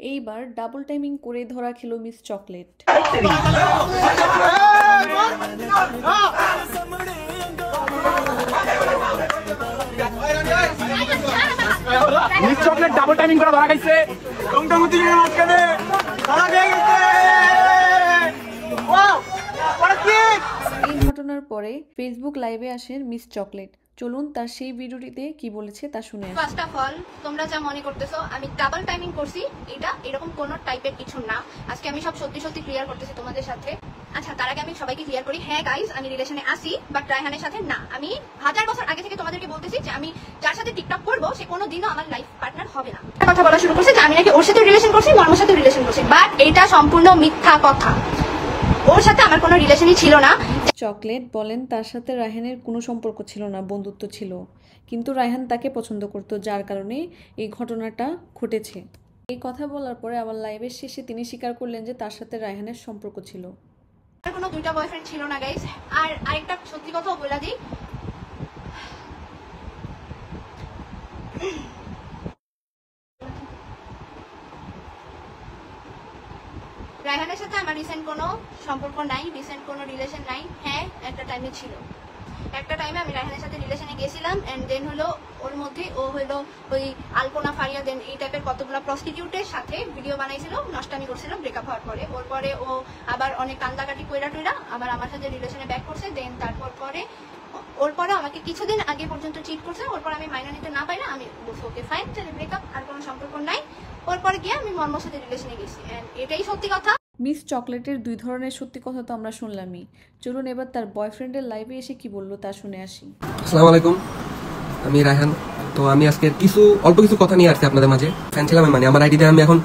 এইবার double timing করে ধরা খেল miss chocolate. Miss chocolate double timing করে ধরা খাইছে। এই ঘটনার পরে ফেসবুক লাইভে আসেন মিস চকলেট। চলুন তার সেই ভিডিওটিতে কি বলেছে তা শুনে আসি। ফার্স্ট অফ অল, তোমরা যা মনে করতেছো আমি ডাবল টাইমিং করছি, এটা এরকম কোনো টাইপের কিছু না। আজকে আমি সব সত্যি সত্যি ক্লিয়ার করতেছি তোমাদের সাথে। আচ্ছা, তার আগে আমি সবাইকে ক্লিয়ার করি, হ্যাঁ গাইস, আমি রিলেশনে আছি, বাট রায়হানের সাথে না। আমি 1000 বছর আগে থেকে তোমাদেরকে বলতেছি যে আমি যার সাথে টিকটক করবো সে কোনোদিনও আমার লাইফ পার্টনার হবে না। কথা বলা শুরু করছে যে আমি নাকি ওর সাথে রিলেশন করছি, মর্মর সাথে রিলেশন করছি, বাট এটা সম্পূর্ণ মিথ্যা কথা। ওর সাথে আমার কোনো রিলেশনই ছিল না। চকলেট বলেন তার সাথে রায়হানের কোনো সম্পর্ক ছিল না, বন্ধুত্ব ছিল, কিন্তু রায়হান তাকে পছন্দ করতো, যার কারণে এই ঘটনাটা ঘটেছে। এই কথা বলার পরে আবার লাইভের শেষে তিনি স্বীকার করলেন যে তার সাথে রায়হানের সম্পর্ক ছিল। আমার কোনো দুইটা বয়ফ্রেন্ড ছিল না গাইস। আর আরেকটা সত্যি কথাও বলে দিই, রায়হানের সাথে আমার রিসেন্ট কোনো সম্পর্ক নাই, রিসেন্ট কোনো রিলেশন নাই। হ্যাঁ, একটা টাইমে ছিল, একটা টাইমে আমি রায়হানের সাথে রিলেশনে গেছিলাম, এন্ড দেন হলো ওর মধ্যে ও হলো ওই আলপনা ফারিয়া দেন এই টাইপের কতগুলো প্রস্টিটিউটের সাথে ভিডিও বানাইছিল, নষ্টামি করছিল ব্রেকআপ হওয়ার পরে। ওর পরে ও আবার অনেক কান্দাকাটি কইরা টইরা আবার আমার সাথে রিলেশনে ব্যাক করছে। দেন তারপর পরে ওর পরে আমাকে কিছুদিন আগে পর্যন্ত চিট করছে। ওর পর আমি মাইনা নিতে না পাইলে আমি বলছি ওকে ফাইন, তাহলে ব্রেকআপ, আর কোনো সম্পর্ক নাই। ওর পরে গিয়ে আমি মর্মর সাথে রিলেশনে গেছি, এন্ড এটাই সত্যি কথা। মিস চকলেটের দুই ধরনের সত্যি কথা তো আমরা শুনলামই। চলুন এবার তার বয়ফ্রেন্ডের লাইভে এসে কি বললো তা শুনে আসি। আসসালামু আলাইকুম, আমি রায়হান। তো আমি আজকে অল্প কিছু কথা নিয়ে আসছি আপনাদের মাঝে। ফ্যান ছিলাম মানে আমার আইডিতে আমি এখন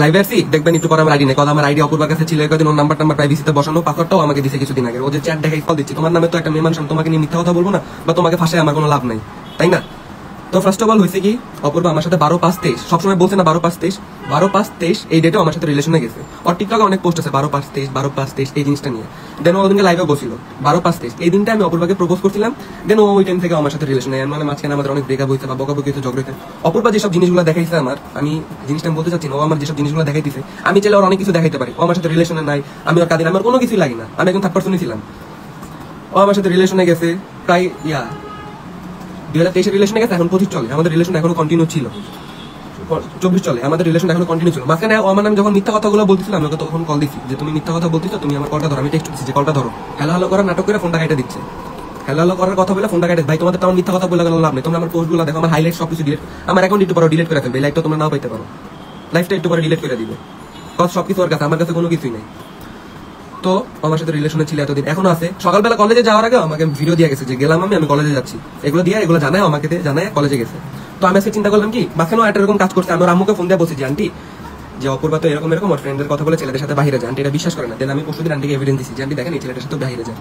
লাইভে আসছি, দেখবেন একটু পরে আমার আইডি নেই, কারণ আমার আইডি অপূর্বার কাছে ছিল। একদিন ওর নাম্বার প্রাইভেসিতে বসানো, পাসওয়ার্ডটাও আমাকে দিয়েছে কিছুদিন আগে। ও যে চ্যাট দেখাই কল দিচ্ছে, তোমার নামে তো একটা মেয়ে মানুষ, তোমাকে নিয়ে মিথ্যা কথা বলবো না, বা তোমাকে ফাঁসায় আমার কোনো লাভ নাই, তাই না? তো ফার্স্ট অফ অল হয়েছে কি, অপূর্বা আমার সাথে 12/5/23 সবসময় বলছে না, 12/5/23 এই ডেটে আমার সাথে রিলেশনে গেছে। ওর টিকটকে অনেক পোস্ট আছে 12/5/23 এই জিনিসটা নিয়ে। দেন ও ওদিনকে লাইভে বসছিল 12/5/23 এই দিনটা আমি অপূর্বাকে প্রপোজ করছিলাম। দেন ও ওই টাইম থেকে আমার সাথে রিলেশনে, মানে মাঝখানে আমাদের অনেক ব্রেকআপ হয়েছে বা বকাবকি হয়েছে, ঝগড়া হয়েছে। অপূর্বা যেসব জিনিসগুলো দেখাইছে আমার, আমি জিনিসটা বলতে চাচ্ছি না, ও আমার যেসব জিনিসগুলো দেখাইতেছে, আমি চাইলে ওর অনেক কিছু দেখাইতে পারি। ও আমার সাথে রিলেশনে নাই, আমি ওর কাঁদিন, আমার কোনো কিছুই লাগে না, আমি একজন থার্ড পার্সনই ছিলাম। ও আমার সাথে রিলেশনে গেছে প্রায় 2023 রিলেশনে গেছে, এখন 25 চলে, আমাদের রিলেশন এখনো কন্টিনিউ ছিল, 24 চলে, আমাদের রিলেশন এখনো কন্টিনিউ ছিল। মাঝখানে ও আমার নামে যখন মিথ্যা কথাগুলো বলতেছিল, আমি ওকে তখন কল দিচ্ছি যে তুমি মিথ্যা কথা বলতেছো, তুমি আমার কলটা ধরো। আমি টেক্সট দিচ্ছি যে কলটা ধরো। হ্যালো হ্যালো করার নাটক করে ফোনটা কেটে দিচ্ছে। হ্যালো হ্যালো করার কথা বলে ফোনটা কেটে, ভাই তোমাদের তেমন মিথ্যা কথা বলে গেল লাভ নেই, তোমরা আমার পোস্টগুলো দেখো, আমার হাইলাইট সবকিছু ডিলিট, আমার অ্যাকাউন্ট একটু পরে ডিলিট করে ফেলবে, লাইভটা তোমরা নাও পাইতে পারো, লাইভটা একটু পরে ডিলিট করে দিবে, কজ সবকিছু ওর কাছে, আমার কাছে কোনো কিছুই নেই। তো আমার সাথে রিলেশনে ছিল এতদিন, এখনো আছে। সকালবেলা কলেজে যাওয়ার আগে আমাকে ভিডিও দিয়ে গেছে যে গেলাম আমি কলেজে যাচ্ছি, এগুলো জানায় আমাকে, জানায় কলেজে গেছে। তো আমি আজকে চিন্তা করলাম কি, মাঝখানেও একটা এরকম কাজ করছে। আমার আম্মুকে ফোন দিয়ে বলছি যে আন্টি, যে অপূর্বা তো এরকম ওর ফ্রেন্ডের কথা বলে ছেলেদের সাথে বাইরে যায়, আন্টি এটা বিশ্বাস করে না। দেন আমি পরশুদিন আন্টিকে এভিডেন্স দিচ্ছি যে আন্টি দেখেন এই ছেলেটার সাথে বাইরে যায়।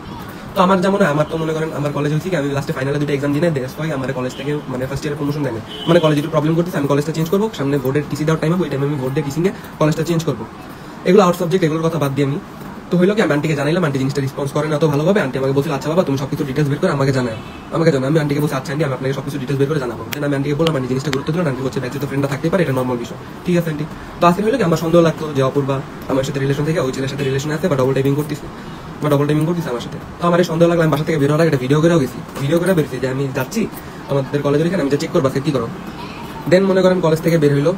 তো আমার যেমন আমার তো মনে করেন আমার কলেজ হয়েছে কি, আমি লাস্টে ফাইনালে 2টা এক্সাম দিয়ে দেশ হয় আমার কলেজ থেকে, মানে ফার্স্ট ইয়ারে প্রমোশন দেয়, মানে কলেজে একটু প্রবলেম করতেছে, আমি কলেজটা চেঞ্জ করবো, সামনে বোর্ডের টিসি দেওয়ার টাইম হবে, ওই টাইমে আমি ভোট দিয়ে টিসিংয়ে কলেজটা চেঞ্জ করবো। এগুলো আউট সাবজেক্ট, এগুলোর কথা বাদ দিয়ে আমি তো হইলো কি, আমি আন্টিকে জানাইলাম, আন্টি জিনিসটা রেসপন্স করে না তো ভালোভাবে। আন্টি আমাকে বলছিল আচ্ছা বাবা তুমি সবকিছু ডিটেলস বের করে আমাকে জানাও, আমি আন্টিকে বলছি আচ্ছা আন্টি আমি আপনাকে সবকিছু ডিটেলস বের করে জানাবো। দেন আমি আন্টিকে বললাম, আন্টি জিনিসটা গুরুত্ব দিল, আন্টি হচ্ছে ব্যাচে তো ফ্রেন্ডটা থাকতে পারে, এটা নর্মাল বিষয়, ঠিক আছে আন্টি। তো আজকে হইলো কি, আমার সন্দেহ লাগতো যে অপূর্বা আমার সাথে রিলেশন থেকে ওই ছেলের সাথে রিলেশন আছে, বা ডবল টাইপিং করতেছে আমার সাথে। তো আমার এই সন্দেহ লাগলো, আমি বাসা থেকে বের হওয়ার আগে একটা ভিডিও করেও গেছি, ভিডিও করে বেরোছি যে আমি যাচ্ছি আমাদের কলেজের এখানে, আমি যা চেক করবো কি করো। দেন মনে করেন কলেজ থেকে বের হইলো,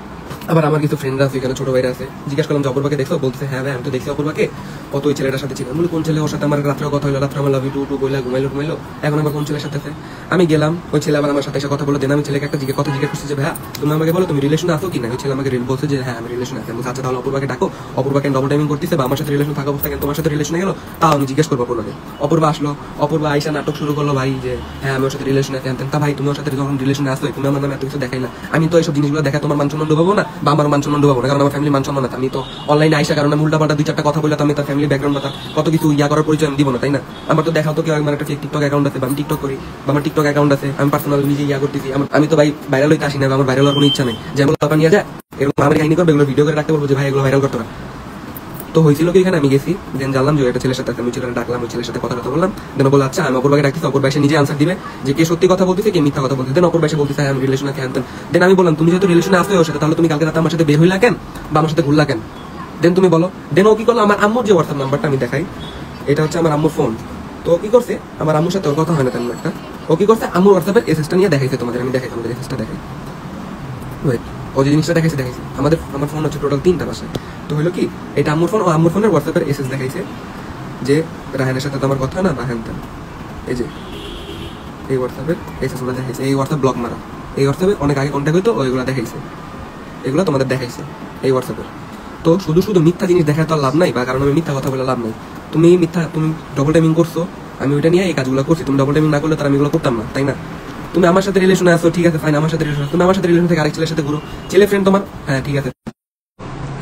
আবার আমার কিছু ফ্রেন্ডরা আছে এখানে, ছোট ভাইরা আছে, জিজ্ঞাসা করলাম যে অপূর্বাকে দেখছো, বলতেছে হ্যাঁ ভাই আমি তো দেখছি অপূর্বাকে, কত ওই ছেলেটার সাথে ছিল। বলি কোন ছেলে, ওর সাথে আমার রাত্রেও কথা হলো, রাত্রে আমার লাভ ইউ টু বইলা ঘুমাইলো, এখন আবার কোন ছেলের সাথে আছে। আমি গেলাম, ওই ছেলে আবার আমার সাথে এসে কথা বলে। দেন আমি ছেলেকে একটা কথা জিজ্ঞেস করছি যে ভাইয়া তুমি আমাকে বলো তুমি রিলেশনে আছো কিনা। ওই ছেলে আমাকে বলছে যে হ্যাঁ আমি রিলেশনে আছি। আমি আচ্ছা তাহলে অপূর্বাকে ডাকো, অপূর্বাকে ডবল টাইমিং করতেছে বা আমার সাথে রিলেশন থাকা অবস্থা কেন তোমার সাথে রিলেশনে গেলো, তাও আমি জিজ্ঞেস করবো অপূর্বাকে। অপূর্বা আসলো, অপূর্বা আইসা নাটক শুরু করলো ভাই যে হ্যাঁ আমি ওর সাথে রিলেশনে আছি। তা ভাই তুমি ওর সাথে যখন রিলেশনে আসলো, তুমি আমার নামে এত কিছু দেখাইলা, আমি তো এইসব জিনিসগুলো দেখা তোমার মান সম্মান ডুবাবো না বা আমার মান সম্মান ডুবাবো না, কারণ আমার ফ্যামিলি মান সম্মান না। আমি তো অনলাইনে আইসা কারণ আমি উল্টাপাল্টা 2-4টা কথা বললে আমি তার ফ্যামিলি ব্যাকগ্রাউন্ড বা কত কিছু করার পরিচয় আমি দিব না, তাই না? আমার তো দেখাও তো কেউ আমার একটা টিকটক অ্যাকাউন্ট আছে, বা আমি টিকটক করি, বা আমার টিকটক অ্যাকাউন্ট আছে, আমি পার্সোনাল নিজে করতেছি। আমি তো ভাই ভাইরাল হইতে আসি না, আমার ভাইরাল হওয়ার কোনো ইচ্ছা নেই। যেমন নিয়ে যায় এরকম আমার কাহিনী করবে, এগুলো ভিডিও করে রাখতে বলবো যে ভাই এগুলো ভাইরাল করতে পারে। তো হয়েছিল কি এখানে আমি গেছি, দেন জানলাম যে একটা ছেলের সাথে আমি ছেলেটা ডাকলাম, ওই ছেলের সাথে কথা বললাম, দেন বলে আচ্ছা আমি অপর ভাইকে ডাকছি, অপর ভাই সে নিজে আনসার দিবে যে কে সত্যি কথা বলতেছে কে মিথ্যা কথা বলতেছে। দেন অপর ভাই বলতেছে আমি রিলেশনে আছি। দেন আমি বললাম তুমি যেহেতু রিলেশনে আসো ওর সাথে, তাহলে তুমি কালকে রাতে আমার সাথে বের হইলা কেন বা আমার সাথে ঘুরলা কেন? দেন তুমি বলো। দেন ও কি করলো, আমার আম্মুর যে হোয়াটসঅ্যাপ নাম্বারটা আমি দেখাই, এটা হচ্ছে আমার আম্মুর ফোন। তো ও কি করছে, আমার আম্মুর সাথে ওর কথা হয় না তেমন একটা, ও কি করছে আম্মুর হোয়াটসঅ্যাপের এসএসটা নিয়ে দেখাইছে তোমাদের, আমি দেখাই তোমাদের এসএসটা দেখাই। ওয়েট, ও যে জিনিসটা দেখাইছে আমার ফোন হচ্ছে টোটাল 3টা বাসায়। তো হলো কি, এটা আম্মুর ফোন, ও আম্মুর ফোনের হোয়াটসঅ্যাপের এসএস দেখাইছে যে রাহানের সাথে তো আমার কথা না, রাহান তেন এই যে এই হোয়াটসঅ্যাপের এসএস গুলো দেখাইছে, এই হোয়াটসঅ্যাপ ব্লক মারা, এই হোয়াটসঅ্যাপে অনেক আগে কন্ট্যাক্ট হইতো, ওইগুলো দেখাইছে, এগুলো তোমাদের দেখাইছে এই হোয়াটসঅ্যাপের। তো শুধু শুধু মিথ্যা জিনিস দেখায় তো আর লাভ নাই, বা কারণ আমি মিথ্যা কথা বলে লাভ নাই। তুমি ডবল টাইমিং করছো, আমি ওইটা নিয়ে এই কাজগুলো করছি, তুমি ডবল টাইমিং না করলে তার আমি এগুলো করতাম না, তাই না? তুমি আমার সাথে রিলেশনে আসো, ঠিক আছে ফাইন, আমার সাথে রিলেশন, তুমি আমার সাথে রিলেশন থেকে আরেক ছেলের সাথে ঘুরো, ছেলে ফ্রেন্ড তোমার, হ্যাঁ ঠিক আছে।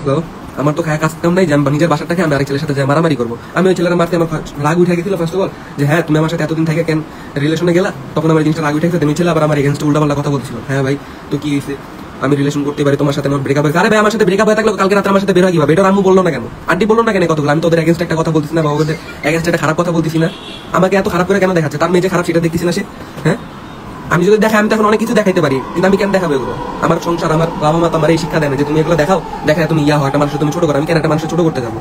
তো আমার তো খায় কাজ কাম নাই যে আমি নিজের বাসাটাকে আমি আরেক ছেলের সাথে যাই মারামারি করবো। আমি ওই ছেলেরা মারতে আমার রাগ উঠে গেছিল ফার্স্ট অফ অল, যে হ্যাঁ তুমি আমার সাথে এতদিন থেকে কেন রিলেশনে গেলা, তখন আমার জিনিসটা রাগ উঠে গেছে। তুমি ছেলে আবার আমার এগেনস্টে উল্টাপাল্টা কথা বলছিল, হ্যাঁ ভাই তো কি হয়েছে, আমি রিলেশন করতে পারি, তোমার সাথে আমার ব্রেকআপ হয়েছে। আরে ভাই আমার সাথে ব্রেকআপ হয়ে থাকলে কালকে রাতে আমার সাথে বের হয় কিভাবে, এটা আম্মু বললো না কেন, আন্টি বললো না কেন কতগুলো, আমি তোদের এগেনস্টে একটা কথা বলতেছি না বা ওদের এগেনস্টে একটা খারাপ কথা বলতেছি না, আমাকে এত খারাপ করে কেন দেখাচ্ছে, তার মেয়ে যে খারাপ সেটা দেখতেছি না সে, হ্যাঁ? আমি যদি দেখাই, আমি তো এখন অনেক কিছু দেখাইতে পারি, কিন্তু আমি কেন দেখাবো এগুলো? আমার সংসার, আমার বাবা মা তো আমার এই শিক্ষা দেয় না যে তুমি এগুলো দেখাও, দেখায় তুমি ইয়া হয় একটা মানুষের তুমি ছোট করো, আমি কেন একটা মানুষের ছোট করতে যাবো?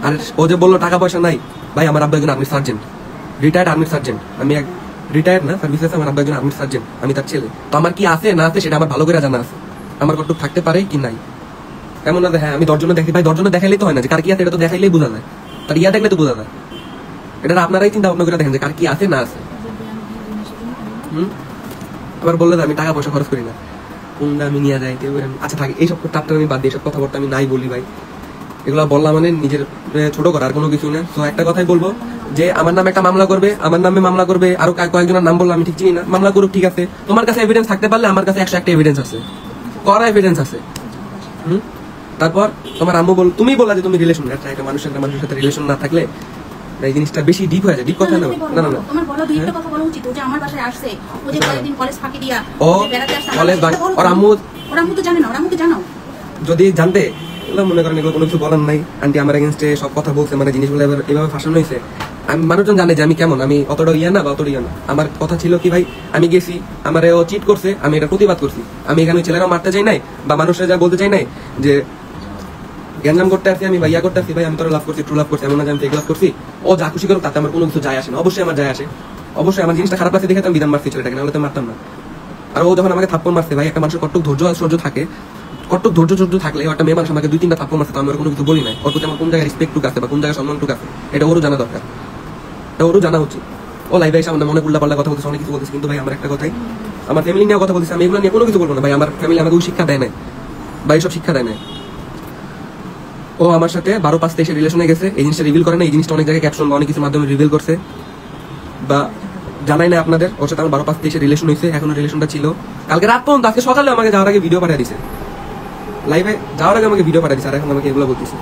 আর ও যে বললো টাকা পয়সা নাই, ভাই আমার আব্বা একজন army sergeant, retired army sergeant, আমি এক রিটায়ার্ড না সার্ভিস আছে, আমার আব্বা একজন আর্মি সার্জেন্ট, আমি তার ছেলে। তো আমার কি আছে না আছে সেটা আমার ভালো করে জানা আছে, আমার কতটুকু থাকতে পারে কি নাই। এমন না হ্যাঁ আমি 10 জনে দেখি, ভাই 10 জনে দেখাইলেই তো হয় না, যে কার কি আছে এটা তো দেখাইলেই বোঝা যায়, তার ইয়া দেখলে তো বোঝা যায়। এটা আপনারাই চিন্তা ভাবনা করে দেখেন যে কার কি আছে না আছে। আবার বললে আমি টাকা পয়সা খরচ করি না, কোনটা আমি নিয়ে যাই, আচ্ছা থাকি এইসব টাপটা আমি বাদ দিই, এসব কথাবার্তা আমি নাই বলি ভাই, এগুলো বললাম মানে নিজের ছোট করার কোনো কিছু না। তো একটা কথাই বলবো যে আমার নামে একটা মামলা করবে, আমার নামে মামলা করবে, আরো কয়েকজনের নাম বললাম আমি ঠিক চিনি না, মামলা করুক ঠিক আছে, তোমার কাছে এভিডেন্স থাকতে পারলে আমার কাছে 101টা এভিডেন্স আছে, করা এভিডেন্স আছে। তারপর তোমার আম্মু তুমি বললা যে তুমি রিলেশন, একটা মানুষের সাথে রিলেশন না থাকলে এই জিনিসটা বেশি ডিপ হয়ে যায়, ডিপ কথা না, না না তোমার বলা দুইটা কথা বলা উচিত। ও যে আমার বাসায় আসছে, ও যে কয়েকদিন কলেজ ফাঁকি দিয়া ও বেড়াতে আসছে, কলেজ ওর আম্মু তো জানে না, ওর আম্মুকে জানাও। যদি জানতে, মনে করেন এগুলো কোনো কিছু বলার নাই, আন্টি আমার এগেনস্টে সব কথা বলছে, মানে জিনিসগুলো এভাবে ফাঁসানো হয়েছে, আমি মানুষজন জানে যে আমি কেমন, আমি অতটা ইয়া না বা অতটা ইয়া না। আমার কথা ছিল কি ভাই, আমি গেছি, আমারে ও চিট করছে, আমি এটা প্রতিবাদ করছি, আমি এখানে ছেলেরাও মারতে চাই নাই বা মানুষরা যা বলতে চাই নাই যে গ্যাঞ্জাম করতে আসছি আমি বা ইয়া করতে আসছি, ভাই আমি তোরা লাভ করছি, ট্রু লাভ করছি, এমন না যে আমি ফেক লাভ করছি। ও যা খুশি করুক তাতে আমার কোনো কিছু যায় আসে না, অবশ্যই আমার যায় আসে, অবশ্যই আমার জিনিসটা খারাপ লাগছে দেখে আমি বিধান মারছি ছেলেটাকে, নাহলে তো মারতাম না। আর ও যখন আমাকে থাপ্পড় মারছে, ভাই একটা মানুষের কটক ধৈর্য আর সহ্য থাকে, কটক ধৈর্য থাকলে একটা মেয়ে মানুষ আমাকে 2-3টা থাপ্পড় মারছে, তো আমি কোনো কিছু বলি নাই, ওর প্রতি আমার কোন জায়গায় রেসপেক্ট টুক আছে বা কোন জায়গায় সম্মান টুক আছে, এটা ওরও জানা দরকার, এটা ওরও জানা উচিত। ও লাইভে এসে আমাদের মনে উল্টাপাল্টা কথা বলতেছে, অনেক কিছু বলতেছে, কিন্তু ভাই আমার একটা কথাই, আমার ফ্যামিলি নিয়ে কথা বলতেছে, আমি এগুলো নিয়ে কোনো কিছু বলবো না ভাই, আমার ফ্যামিলি আমাকে ওই শিক্ষা দেয় নাই বা এইসব শিক্ষা দেয় নাই। ও আমার সাথে 12/5-23 রিলেশনে গেছে, এই জিনিসটা রিভিল করে না, এই জিনিসটা অনেক জায়গায় ক্যাপশন বা অনেক কিছুর মাধ্যমে রিভিল করছে, বা জানাই না আপনাদের, ওর সাথে আমার 12/5-23 রিলেশন হয়েছে, এখনো রিলেশনটা ছিল, কালকে রাত পর্যন্ত, আজকে সকালে আমাকে যাওয়ার আগে ভিডিও পাঠিয়ে দিছে, লাইভে যাওয়ার আগে আমাকে ভিডিও পাঠিয়ে দিছে, আর এখন আমাকে এগুলো বলতেছে,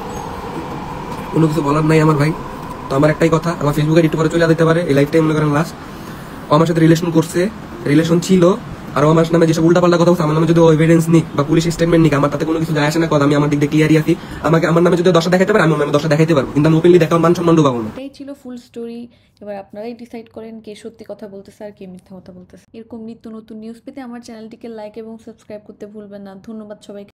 কোনো কিছু বলার নাই আমার ভাই। তো আমার একটাই কথা, আমার ফেসবুকে একটু করে চলে যেতে পারে, এই লাইফটাই মনে করেন লাস্ট। ও আমার সাথে রিলেশন করছে, রিলেশন ছিল, আর আমার নামে যেসব উল্টাপাল্টা কথা বলছে, আমার নামে যদি এভিডেন্স নিক বা পুলিশ স্টেটমেন্ট নিক, আমার তাতে কোনো কিছু যায় আসে না, কথা আমি আমার দিক দিয়ে ক্লিয়ারই আছি, আমাকে আমার নামে যদি 10টা দেখাতে পারে আমি নামে 10টা দেখাইতে পারবো, কিন্তু আমি ওপেনলি দেখাও মান সম্মান ডুবাবো না। এটাই ছিল ফুল স্টোরি। এবার আপনারাই ডিসাইড করেন কে সত্যি কথা বলতেছে আর কে মিথ্যা কথা বলতেছে। এরকম নিত্য নতুন নিউজ পেতে আমার চ্যানেলটিকে লাইক এবং সাবস্ক্রাইব করতে ভুলবেন না। ধন্যবাদ সবাইকে।